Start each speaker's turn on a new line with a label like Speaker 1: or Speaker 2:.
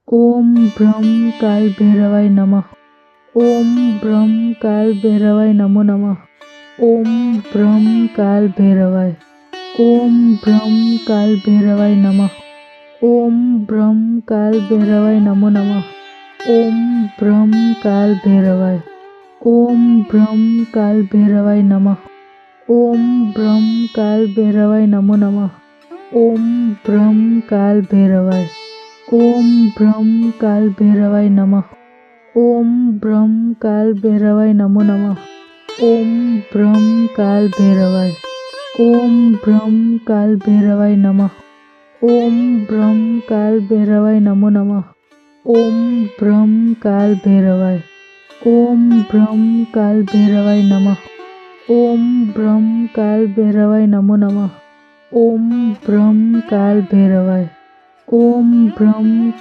Speaker 1: ओम ब्रह्म काल भैरवाय नमः। ओम ब्रह्म काल भैरवाय नमो नमः। ओम ब्रह्म काल भैरवाय। ओम ब्रह्म काल भैरवाय नमः। ओम ब्रह्म काल भैरवाय नमो नमः। ओम ब्रह्म काल भैरवाय। ओम ब्रह्म काल भैरवाय नमः। ओम ब्रह्म काल भैरवाय नमो नमः। ओम ब्रह्म काल भैरवाय। ओम ब्रह्म काल भैरवाय नमः। ओम ब्रह्म काल भैरवाय नमो नमः। ओम ब्रह्म काल भैरवाय। ओम ब्रह्म काल भैरवाय नमः। ओम ब्रह्म काल भैरवाय नमो नमः। ओम ब्रह्म काल भैरवाय। ओम ब्रह्म काल भैरवाय नमः। ओम ब्रह्म काल भैरवाय नमो नमः। ओम ब्रह्म काल भैरवाय। ओम ब्रह्म